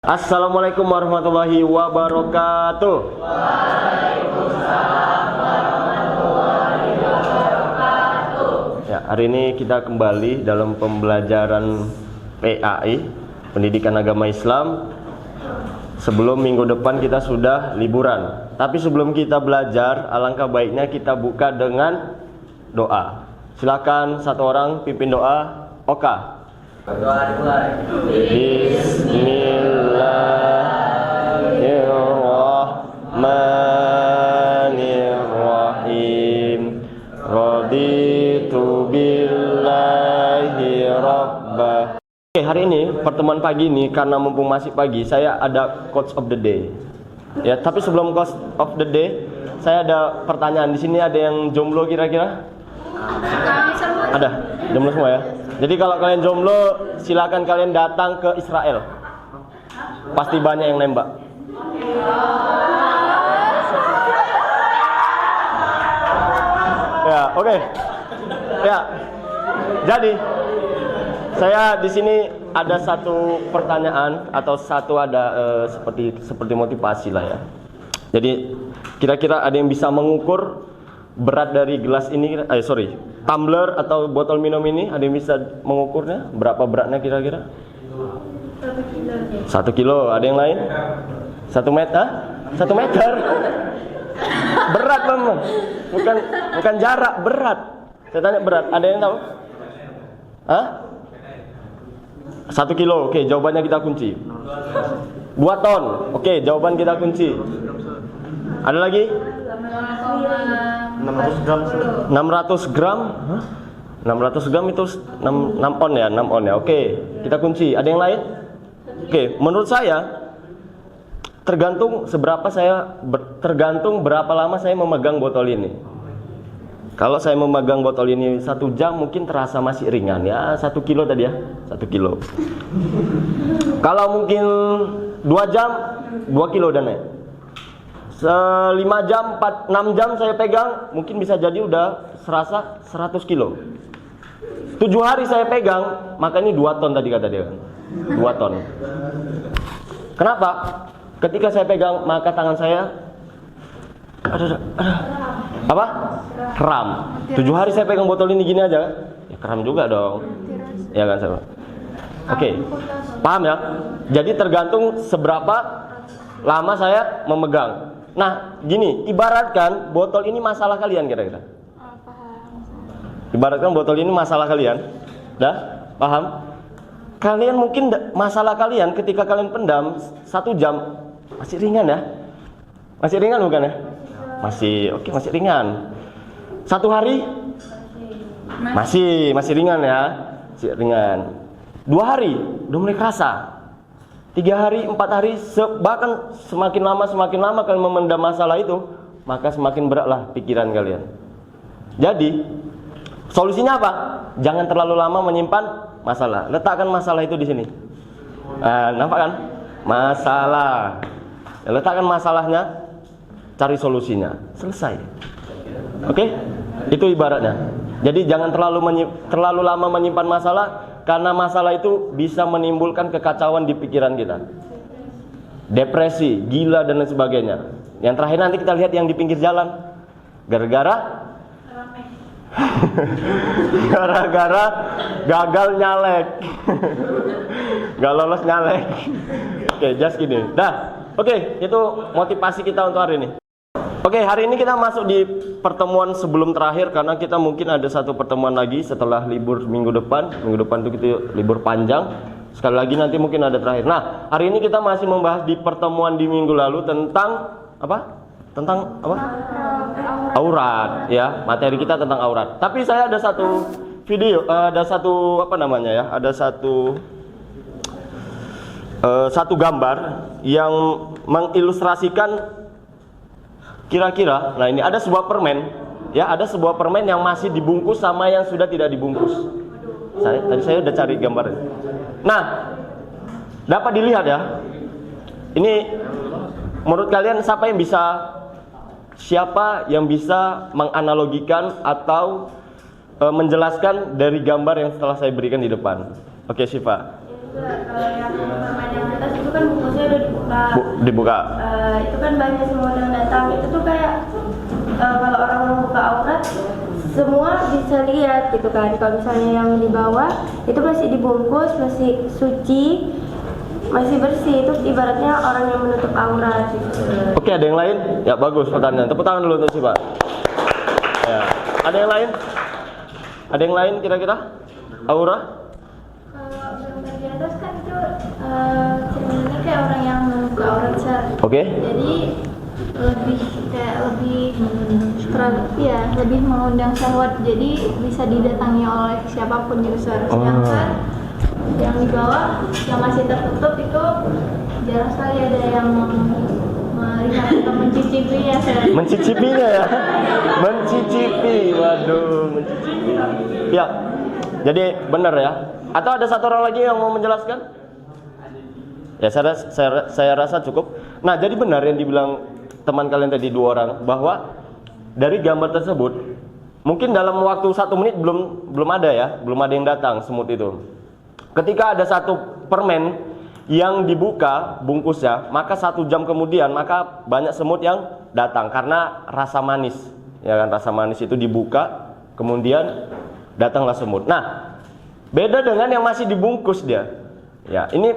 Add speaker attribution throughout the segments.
Speaker 1: Assalamualaikum warahmatullahi wabarakatuh. Ya, hari ini kita kembali dalam pembelajaran PAI, Pendidikan Agama Islam. Sebelum minggu depan kita sudah liburan. Tapi sebelum kita belajar, alangkah baiknya kita buka dengan doa. Silakan satu orang pimpin doa. Oka. Bismillahirrahmanirrahim. Raditu billahi rabbah. Oke, hari ini pertemuan pagi ini karena mumpung masih pagi, saya ada quotes of the day. Ya, tapi sebelum quotes of the day, saya ada pertanyaan. Di sini ada yang jomblo kira-kira? Ada, jomblo semua ya. Jadi kalau kalian jomblo, silakan kalian datang ke Israel. Pasti banyak yang nembak. Ya, oke. Ya. Jadi saya di sini ada satu pertanyaan atau satu seperti motivasi lah ya. Jadi kira-kira ada yang bisa mengukur berat dari gelas ini, tumbler atau botol minum ini, ada yang bisa mengukurnya? Berapa beratnya kira-kira? 1 kilo. Ada yang lain? 1 meter? 1 meter? Berat memang. Bukan jarak, berat. Saya tanya berat. Ada yang tahu? Hah? 1 kilo. Oke, jawabannya kita kunci. 2 ton. Oke, jawaban kita kunci. Ada lagi? 600 gram. 600 gram? Hah? 600 gram itu 6 on ya, 6 on ya. Oke, kita kunci. Ada yang lain? Oke, menurut saya tergantung berapa lama saya memegang botol ini. Kalau saya memegang botol ini 1 jam mungkin terasa masih ringan ya, 1 kilo tadi ya, 1 kilo. Kalau mungkin 2 jam, 2 kilo dan naik. 5 jam, 6 jam saya pegang, mungkin bisa jadi udah serasa 100 kilo. 7 hari saya pegang, maka ini 2 ton tadi kata dia kan. 2 ton. Kenapa? Ketika saya pegang, maka tangan saya ada apa? Kram. 7 hari saya pegang botol ini gini aja, ya kram juga dong. Ya kan saya. Oke. Paham ya? Jadi tergantung seberapa lama saya memegang. Nah, gini, ibaratkan botol ini masalah kalian kira-kira. Ibaratkan botol ini masalah kalian. Dah? Paham? Kalian mungkin masalah kalian ketika kalian pendam 1 jam masih ringan ya? Masih ringan bukan ya? Masih, oke, masih ringan. 1 hari? Masih ringan ya? Masih ringan. 2 hari udah mulai kerasa. 3 hari, 4 hari, bahkan semakin lama kalian memendam masalah itu, maka semakin beratlah pikiran kalian. Jadi solusinya apa? Jangan terlalu lama menyimpan masalah. Letakkan masalah itu di sini. Nampak kan? Masalah. Letakkan masalahnya, cari solusinya, selesai. Oke? Itu ibaratnya. Jadi jangan terlalu lama menyimpan masalah, karena masalah itu bisa menimbulkan kekacauan di pikiran kita. Depresi, gila dan lain sebagainya. Yang terakhir nanti kita lihat yang di pinggir jalan. Gara-gara gagal nyalek. Gak lolos nyalek. Oke, just gini. Oke, itu motivasi kita untuk hari ini. Oke, hari ini kita masuk di pertemuan sebelum terakhir, karena kita mungkin ada satu pertemuan lagi setelah libur minggu depan. Minggu depan itu kita libur panjang. Sekali lagi nanti mungkin ada terakhir. Nah, hari ini kita masih membahas di pertemuan di minggu lalu tentang apa? Tentang apa? Aurat ya, materi kita tentang aurat. Tapi saya ada satu video, ada satu satu gambar yang mengilustrasikan kira-kira. Nah, ini ada sebuah permen ya, ada sebuah permen yang masih dibungkus sama yang sudah tidak dibungkus. Tadi saya udah cari gambarnya. Nah, dapat dilihat ya. Ini menurut kalian siapa yang bisa menganalogikan atau menjelaskan dari gambar yang setelah saya berikan di depan? Oke, Syifa.
Speaker 2: Kalau yang permen yang atas itu kan bungkusnya
Speaker 1: Dibuka.
Speaker 2: Itu kan banyak semua yang datang. Itu tuh kayak kalau orang membuka aurat semua bisa lihat gitu kan. Kalau misalnya yang di bawah itu masih dibungkus, masih suci, masih bersih, itu ibaratnya orang yang menutup aurat gitu.
Speaker 1: Oke, ada yang lain? Ya bagus pertanyaan. Tepuk tangan dulu untuk si Pak. Ya. Ada yang lain? Ada yang lain kira-kira? Aura?
Speaker 2: Kalau gambar di atas kan itu cerminnya kayak orang yang membuka aurat
Speaker 1: Oke.
Speaker 2: Jadi lebih mengundang syahwat, jadi bisa didatangi oleh siapapun gitu. Sedangkan yang di bawah yang masih tertutup itu jarang sekali ada yang melihat atau mencicipinya.
Speaker 1: Mencicipinya ya? Mencicipi, waduh, mencicipi. Ya, jadi benar ya. Atau ada satu orang lagi yang mau menjelaskan? Ya, saya rasa cukup. Nah, jadi benar yang dibilang teman kalian tadi dua orang, bahwa dari gambar tersebut mungkin dalam waktu 1 menit belum ada ya, belum ada yang datang semut itu. Ketika ada satu permen yang dibuka bungkusnya, maka 1 jam kemudian maka banyak semut yang datang karena rasa manis, ya kan, rasa manis itu dibuka, kemudian datanglah semut. Nah, beda dengan yang masih dibungkus dia. Ya, ini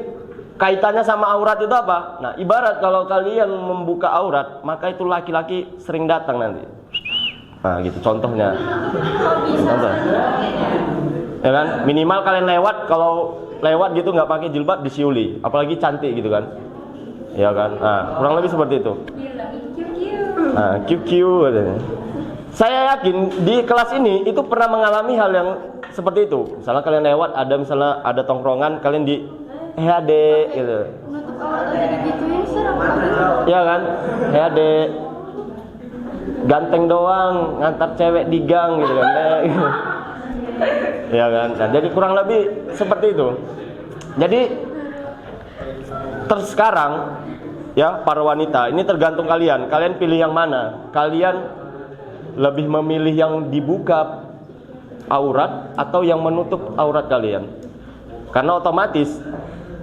Speaker 1: kaitannya sama aurat itu apa? Nah, ibarat kalau kalian membuka aurat, maka itu laki-laki sering datang nanti. Nah, gitu contohnya. Contoh. Ya kan, minimal kalian lewat, kalau lewat gitu nggak pakai jilbab disiuli, apalagi cantik gitu kan. Ya kan? Nah, kurang lebih seperti itu. Nah, QQ katanya. Saya yakin di kelas ini itu pernah mengalami hal yang seperti itu. Misalnya kalian lewat, ada tongkrongan, kalian di adek gitu. Ya kan? Adek ganteng doang, ngantar cewek di gang gitu kan. Ya kan? Nah, jadi kurang lebih seperti itu. Jadi sekarang ya para wanita, ini tergantung kalian. Kalian pilih yang mana? Kalian lebih memilih yang dibuka aurat atau yang menutup aurat kalian? Karena otomatis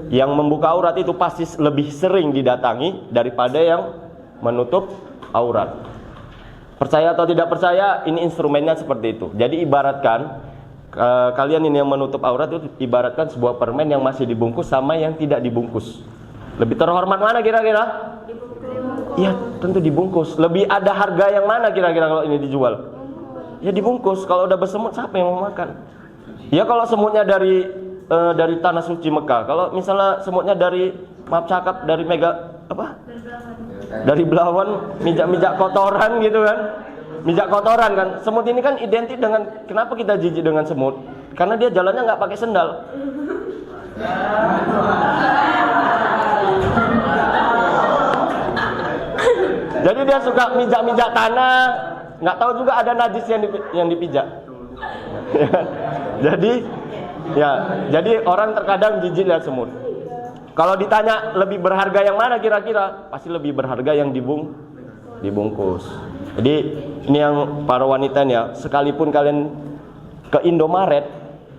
Speaker 1: yang membuka aurat itu pasti lebih sering didatangi daripada yang menutup aurat. Percaya atau tidak percaya, ini instrumennya seperti itu. Jadi ibaratkan kalian ini yang menutup aurat itu ibaratkan sebuah permen yang masih dibungkus sama yang tidak dibungkus. Lebih terhormat mana kira-kira? Iya, tentu dibungkus. Lebih ada harga yang mana kira-kira kalau ini dijual? Ya dibungkus. Kalau udah bersemut siapa yang mau makan? Ya kalau semutnya dari tanah suci Mekah. Kalau misalnya semutnya dari, maaf cakap, dari dari Belawan, mijak-mijak kotoran gitu kan. Mijak kotoran kan. Semut ini kan identik dengan, kenapa kita jijik dengan semut? Karena dia jalannya nggak pakai sendal. Jadi dia suka mijak-mijak tanah, nggak tahu juga ada najis yang dipijak. Jadi orang terkadang jijik lihat semut. Kalau ditanya lebih berharga yang mana kira-kira, pasti lebih berharga yang dibungkus. Jadi ini yang para wanita ya, sekalipun kalian ke Indomaret,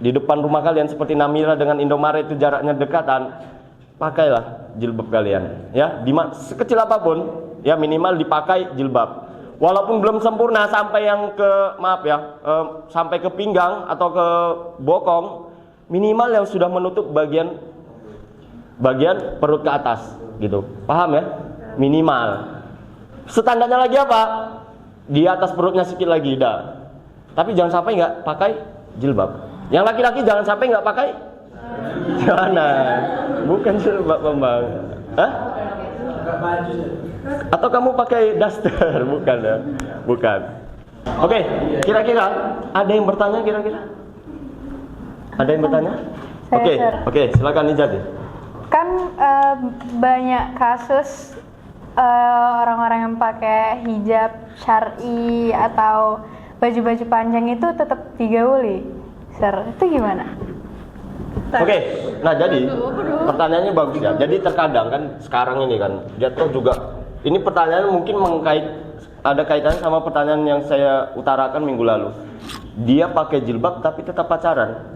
Speaker 1: di depan rumah kalian seperti Namira dengan Indomaret itu jaraknya dekatan, pakailah jilbab kalian ya, sekecil apapun ya, minimal dipakai jilbab. Walaupun belum sempurna sampai yang sampai ke pinggang atau ke bokong, minimal yang sudah menutup bagian perut ke atas gitu. Paham ya? Minimal. Standarnya lagi apa? Di atas perutnya sedikit lagi dah. Tapi jangan sampai nggak pakai jilbab. Yang laki-laki jangan sampai nggak pakai celana. Bukan jilbab, Bambang. Hah? Atau kamu pakai daster? Bukan ya? Bukan. Oke, kira-kira ada yang bertanya kira-kira? Ada yang bertanya? Oke, silakan Nijati.
Speaker 3: Kan banyak kasus orang-orang yang pakai hijab syar'i atau baju-baju panjang itu tetap digauli. Itu gimana?
Speaker 1: Oke, nah jadi pertanyaannya bagus ya. Jadi terkadang kan sekarang ini kan jatuh juga. Ini pertanyaan mungkin ada kaitannya sama pertanyaan yang saya utarakan minggu lalu. Dia pakai jilbab tapi tetap pacaran.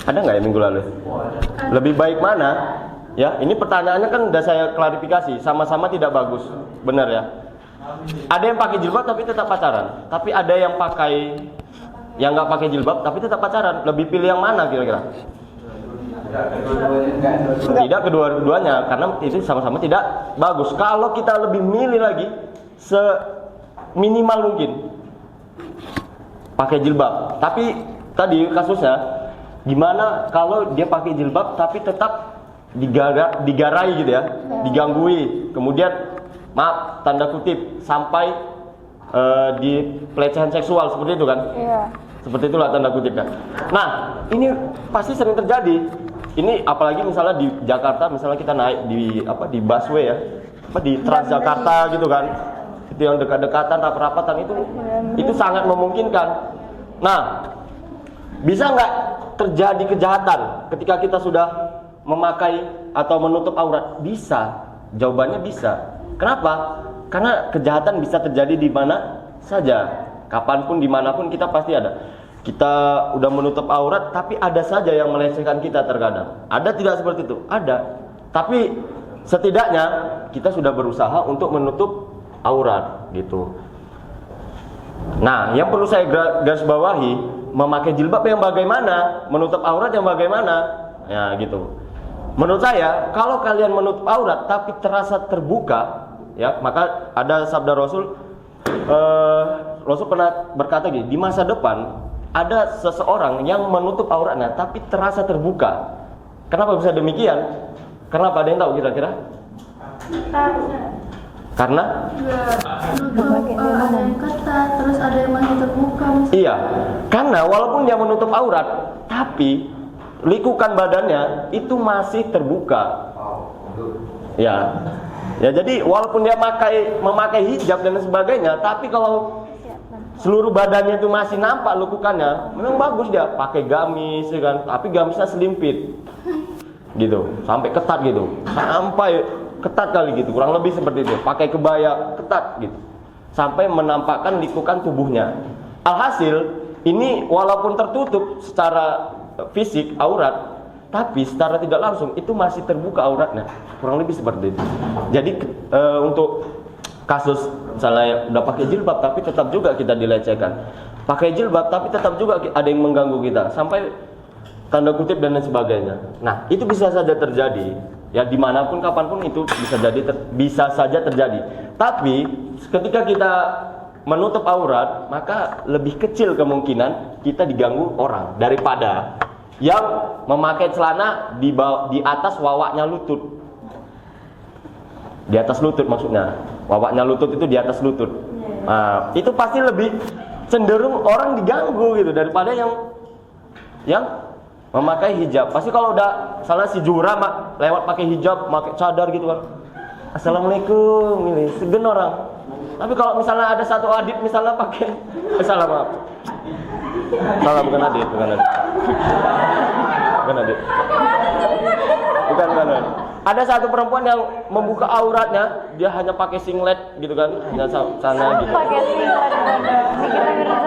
Speaker 1: Ada nggak ya minggu lalu? Lebih baik mana? Ya, ini pertanyaannya kan udah saya klarifikasi, sama-sama tidak bagus, benar ya. Ada yang pakai jilbab tapi tetap pacaran, tapi ada yang nggak pakai jilbab tapi tetap pacaran. Lebih pilih yang mana kira-kira? Tidak kedua-duanya, karena itu sama-sama tidak bagus. Kalau kita lebih milih lagi, seminimal mungkin pakai jilbab. Tapi tadi kasusnya, gimana kalau dia pakai jilbab tapi tetap digarai gitu ya, diganggui, kemudian maaf tanda kutip sampai di pelecehan seksual seperti itu kan?
Speaker 3: Iya.
Speaker 1: Seperti itulah tanda kutip kan. Nah, ini pasti sering terjadi. Ini apalagi misalnya di Jakarta, misalnya kita naik di busway ya, di Transjakarta gitu kan. Itu yang dekat-dekatan, rapat-rapatan itu sangat memungkinkan. Nah, bisa nggak terjadi kejahatan ketika kita sudah memakai atau menutup aurat? Bisa. Jawabannya bisa. Kenapa? Karena kejahatan bisa terjadi di mana saja, kapanpun, dimanapun kita pasti ada. Kita udah menutup aurat, tapi ada saja yang melecehkan kita terkadang. Ada tidak seperti itu? Ada. Tapi setidaknya kita sudah berusaha untuk menutup aurat gitu. Nah, yang perlu saya garis bawahi, memakai jilbab yang bagaimana, menutup aurat yang bagaimana, ya gitu. Menurut saya, kalau kalian menutup aurat tapi terasa terbuka, ya maka ada sabda Rasul. Rasul pernah berkata gini, di masa depan ada seseorang yang menutup auratnya tapi terasa terbuka. Kenapa bisa demikian? Kenapa, ada yang tahu kira-kira? Karena
Speaker 2: ada yang ketat, terus ada yang masih terbuka.
Speaker 1: iya, karena walaupun dia menutup aurat, tapi likukan badannya itu masih terbuka. Ya, jadi walaupun dia memakai hijab dan sebagainya, tapi kalau seluruh badannya itu masih nampak lekukannya, memang bagus dia pakai gamis, ya kan? Tapi gamisnya selimpit, gitu, sampai ketat gitu, sampai ketat kali gitu, kurang lebih seperti itu. Pakai kebaya ketat gitu, sampai menampakkan likukan tubuhnya. Alhasil, ini walaupun tertutup secara fisik aurat, tapi secara tidak langsung itu masih terbuka auratnya, kurang lebih seperti itu. Jadi untuk kasus misalnya udah pakai jilbab tapi tetap juga kita dilecehkan, pakai jilbab tapi tetap juga ada yang mengganggu kita sampai tanda kutip dan lain sebagainya. Nah, itu bisa saja terjadi ya, dimanapun kapanpun itu bisa saja terjadi. Tapi ketika kita menutup aurat, maka lebih kecil kemungkinan kita diganggu orang daripada yang memakai celana di atas wawaknya lutut. Di atas lutut maksudnya, wawaknya lutut itu di atas lutut. Nah, itu pasti lebih cenderung orang diganggu gitu daripada yang memakai hijab. Pasti kalau udah salah si Jura lewat pakai hijab, pakai cadar gitu kan, assalamualaikum, ini segen orang. Tapi kalau misalnya ada satu adit misalnya pakai salah maaf, bukan adit. Ada satu perempuan yang membuka auratnya, dia hanya pakai singlet gitu kan, hanya sana gitu.
Speaker 3: Pakai singlet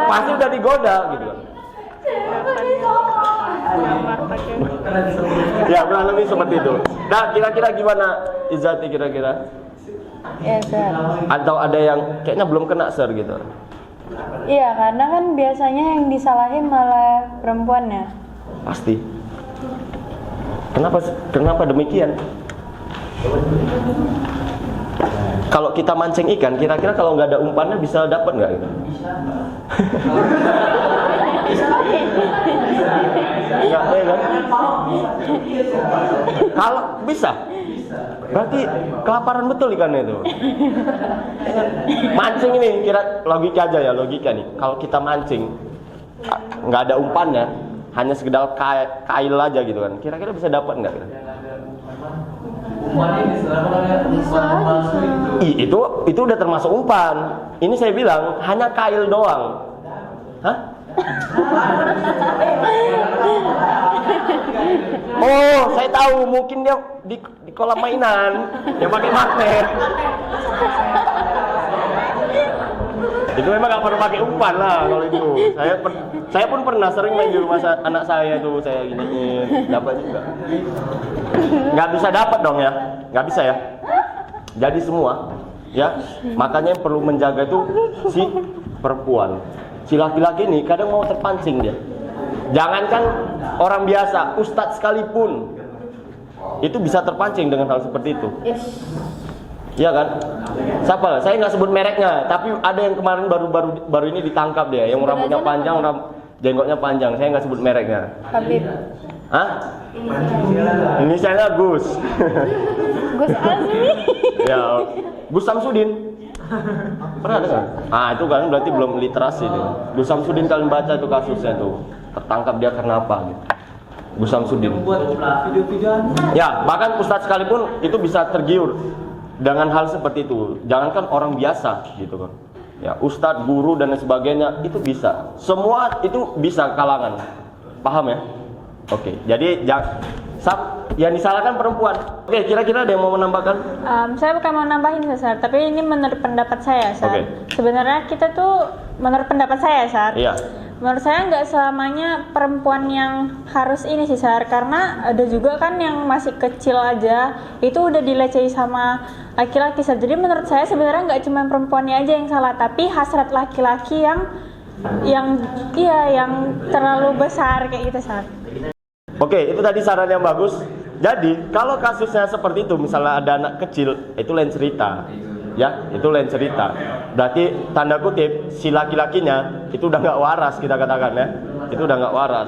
Speaker 1: Pasti udah digoda gitu kan. Ya, kurang lebih seperti itu. Nah, kira-kira gimana Izati kira-kira?
Speaker 3: Ya, Sir.
Speaker 1: Atau ada yang kayaknya belum kena Sir gitu?
Speaker 3: Iya, karena kan biasanya yang disalahin malah perempuannya.
Speaker 1: Pasti. Kenapa demikian? Kalau kita mancing ikan, kira-kira kalau nggak ada umpannya bisa dapat nggak? Gitu? Nggak, ya kan? Kalau bisa, berarti kelaparan betul ikannya itu. Mancing ini, kira logika aja ya, logika nih. Kalau kita mancing, nggak ada umpannya, hanya sekedar kail aja gitu kan. Kira-kira bisa dapat nggak?
Speaker 2: Bisa.
Speaker 1: Itu udah termasuk umpan. Ini saya bilang hanya kail doang. Hah? Oh, saya tahu, mungkin dia di kolam mainan yang pakai magnet. Itu memang nggak perlu pakai umpan lah kalau itu. Saya pun pernah sering main di rumah anak saya itu, saya giniin, dapat juga. Nggak bisa dapat dong ya, nggak bisa ya. Jadi semua, ya makanya yang perlu menjaga itu si perempuan. Si laki-laki ini kadang mau terpancing dia. Jangankan orang biasa, ustadz sekalipun itu bisa terpancing dengan hal seperti itu. Iya kan? Siapa? Saya nggak sebut mereknya, tapi ada yang kemarin baru ini ditangkap dia, yang rambutnya panjang, jenggotnya panjang. Saya nggak sebut mereknya.
Speaker 3: Habib.
Speaker 1: Hah? Inisialnya Gus.
Speaker 3: Gus Azmi.
Speaker 1: Ya, Gus Samsudin. Pernah dengar? Ah, itu kan berarti belum literasi dia. Gus Samsudin kalian baca itu kasusnya tuh. Tertangkap dia karena apa gitu. Gus Samsudin.
Speaker 4: Buat video-videoan.
Speaker 1: Ya, bahkan ustadz sekalipun itu bisa tergiur dengan hal seperti itu. Jangankan orang biasa gitu kan. Ya, ustadz, guru dan lain sebagainya itu bisa. Semua itu bisa kalangan. Paham ya? Oke. Jadi yang disalahkan perempuan. Oke, kira-kira ada yang mau menambahkan?
Speaker 3: Saya bukan mau nambahin Sar, tapi ini menurut pendapat saya, Sar.
Speaker 1: Oke.
Speaker 3: Sebenarnya kita tuh menurut pendapat saya, Sar.
Speaker 1: Iya.
Speaker 3: Menurut saya nggak selamanya perempuan yang harus ini sih, Sar, karena ada juga kan yang masih kecil aja itu udah dilecehi sama laki-laki, Sar. Jadi menurut saya sebenarnya nggak cuma perempuannya aja yang salah, tapi hasrat laki-laki yang terlalu besar kayak gitu, Sar.
Speaker 1: Oke, itu tadi saran yang bagus. Jadi, kalau kasusnya seperti itu, misalnya ada anak kecil, itu lain cerita. Ya, itu lain cerita. Berarti tanda kutip si laki-lakinya itu udah nggak waras, kita katakan ya. Itu udah nggak waras.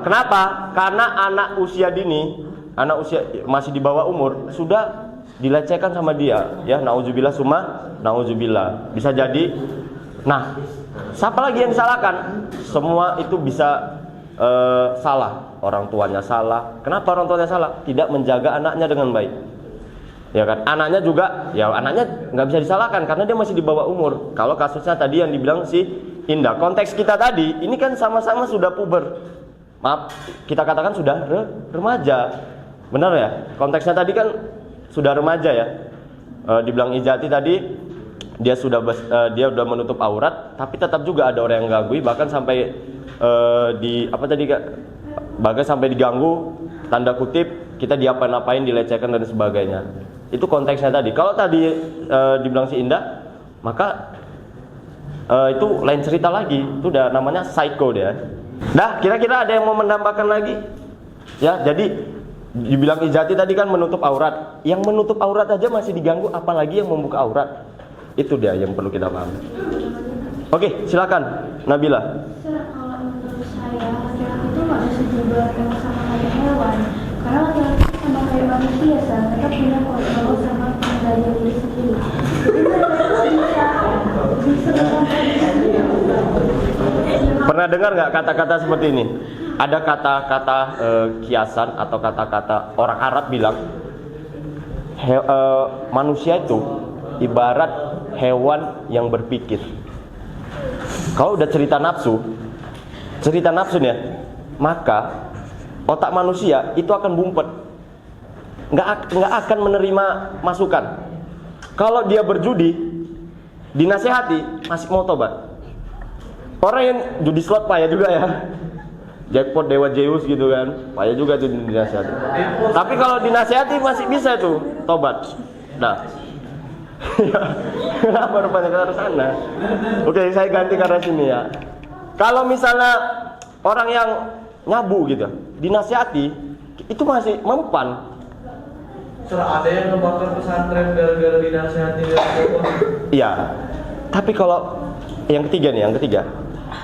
Speaker 1: Kenapa? Karena anak usia dini, anak usia masih di bawah umur sudah dilecehkan sama dia. Ya, nauzubillah summa nauzubillah. Bisa jadi. Nah, siapa lagi yang disalahkan? Semua itu bisa salah. Orang tuanya salah. Kenapa orang tuanya salah? Tidak menjaga anaknya dengan baik. Ya kan, anaknya juga, ya anaknya nggak bisa disalahkan karena dia masih di bawah umur. Kalau kasusnya tadi yang dibilang si Indah, konteks kita tadi, ini kan sama-sama sudah puber. Maaf, kita katakan sudah remaja. Benar ya? Konteksnya tadi kan sudah remaja ya. Dibilang Ijati tadi, dia udah menutup aurat, tapi tetap juga ada orang yang ganggu, bahkan sampai bahkan sampai diganggu, tanda kutip, kita diapa-apain, dilecehkan dan sebagainya. Itu konteksnya tadi. Kalau tadi dibilang si Indah, maka itu lain cerita lagi. Itu udah namanya psycho dia. Nah, kira-kira ada yang mau menambahkan lagi? Ya, jadi dibilang Ijati tadi kan menutup aurat. Yang menutup aurat aja masih diganggu, apalagi yang membuka aurat. Itu dia yang perlu kita pahami. Oke, silakan Nabila.
Speaker 2: Kalau menurut saya laki-laki itu nggak bisa diibaratkan sama kayak hewan. Karena laki-laki sama kayak manusia, mereka punya kontrol sama kendali diri sendiri. Jadi mereka itu bisa
Speaker 1: Pernah dengar nggak kata-kata seperti ini? Ada kata-kata kiasan atau kata-kata orang Arab bilang manusia itu ibarat hewan yang berpikir. Kalau udah cerita nafsu nih, maka otak manusia itu akan bumpet, nggak akan menerima masukan. Kalau dia berjudi, dinasehati masih mau tobat. Orang yang judi slot payah juga ya, jackpot Dewa Zeus gitu kan, payah juga tuh dinasehati. Tapi kalau dinasehati masih bisa tuh tobat. Nah, kenapa rupanya ke arah sana? Oke, saya ganti ke arah sini ya. Kalau misalnya orang yang nyabu gitu, dinasihati, itu masih mempan.
Speaker 4: Ada yang ngebakar pesantren gara-gara dinasihati.
Speaker 1: Iya. Tapi kalau yang ketiga,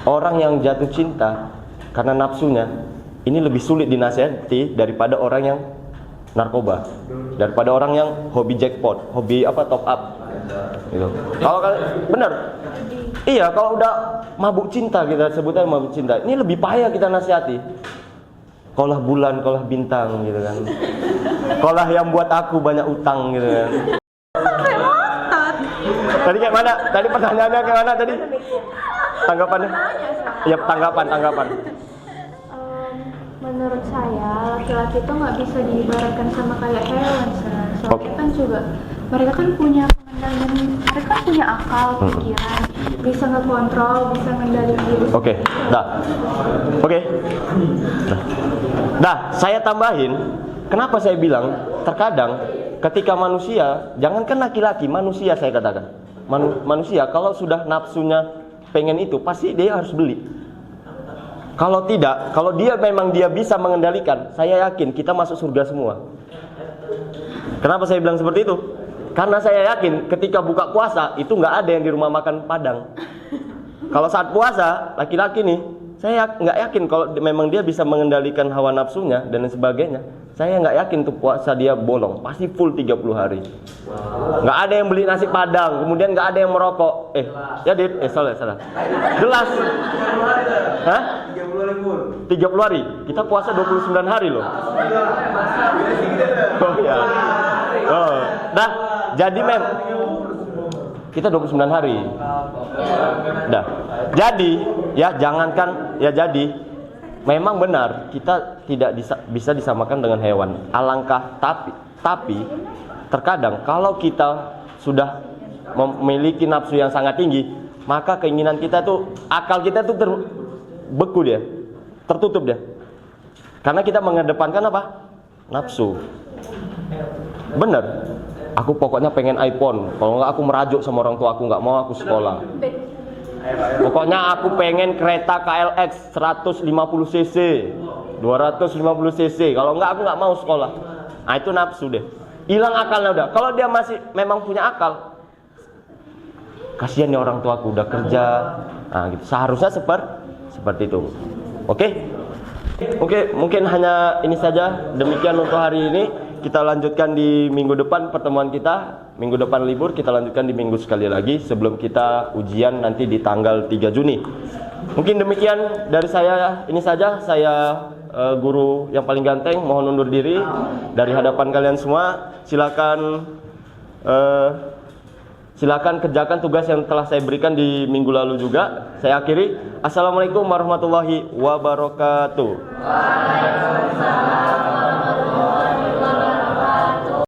Speaker 1: orang yang jatuh cinta karena nafsunya, ini lebih sulit dinasihati daripada orang yang narkoba, daripada orang yang hobi jackpot, hobi top up gitu. Kalau benar, iya, kalau udah mabuk cinta, kita sebutnya mabuk cinta, ini lebih payah kita nasihati. Kaulah bulan, kaulah bintang gitu kan, kaulah yang buat aku banyak utang gitu kan. Tadi kayak mana? Tadi pertanyaannya kayak mana tadi? Tanggapannya? Iya, tanggapan.
Speaker 2: Menurut saya laki-laki itu nggak bisa diibaratkan sama kayak hewan, soalnya kan juga mereka kan punya pengendalian, mereka punya akal, pikiran, bisa ngekontrol, bisa ngendaliin diri.
Speaker 1: Oke, Oke. Saya tambahin, kenapa saya bilang terkadang ketika manusia, jangankan laki-laki, manusia saya katakan, manusia kalau sudah nafsunya pengen itu, pasti dia harus beli. Kalau tidak, kalau memang dia bisa mengendalikan, saya yakin kita masuk surga semua. Kenapa saya bilang seperti itu? Karena saya yakin ketika buka puasa itu nggak ada yang di rumah makan Padang. Kalau saat puasa laki-laki nih, saya nggak yakin kalau memang dia bisa mengendalikan hawa nafsunya dan lain sebagainya. Saya nggak yakin tuh puasa dia bolong, pasti full 30 hari. Nggak ada yang beli nasi Padang, kemudian nggak ada yang merokok. Salah. Jelas. Hah? 30 hari. Kita puasa 29 hari loh. Oh ya. Jadi kita 29 hari. Jadi memang benar kita tidak bisa disamakan dengan hewan. Alangkah tapi terkadang kalau kita sudah memiliki nafsu yang sangat tinggi, maka keinginan kita tuh, akal kita tuh terbeku dia, tertutup dia. Karena kita mengedepankan apa? Nafsu. Bener. Aku pokoknya pengen iPhone. Kalau nggak aku merajuk sama orang tua aku, nggak mau aku sekolah. Pokoknya aku pengen kereta KLX 150 cc, 250 cc. Kalau nggak aku nggak mau sekolah. Nah itu nafsu deh. Hilang akalnya udah. Kalau dia masih memang punya akal, kasihan ya orang tua aku udah kerja. Nah gitu. Seharusnya seperti itu. Oke, mungkin hanya ini saja. Demikian untuk hari ini. Kita lanjutkan di minggu depan pertemuan kita. Minggu depan libur, kita lanjutkan di minggu sekali lagi sebelum kita ujian nanti di tanggal 3 Juni. Mungkin demikian dari saya. Ini saja, saya guru yang paling ganteng, mohon undur diri dari hadapan kalian semua. Silakan kerjakan tugas yang telah saya berikan di minggu lalu juga. Saya akhiri. Assalamualaikum warahmatullahi wabarakatuh.
Speaker 2: Waalaikumsalam warahmatullahi wabarakatuh.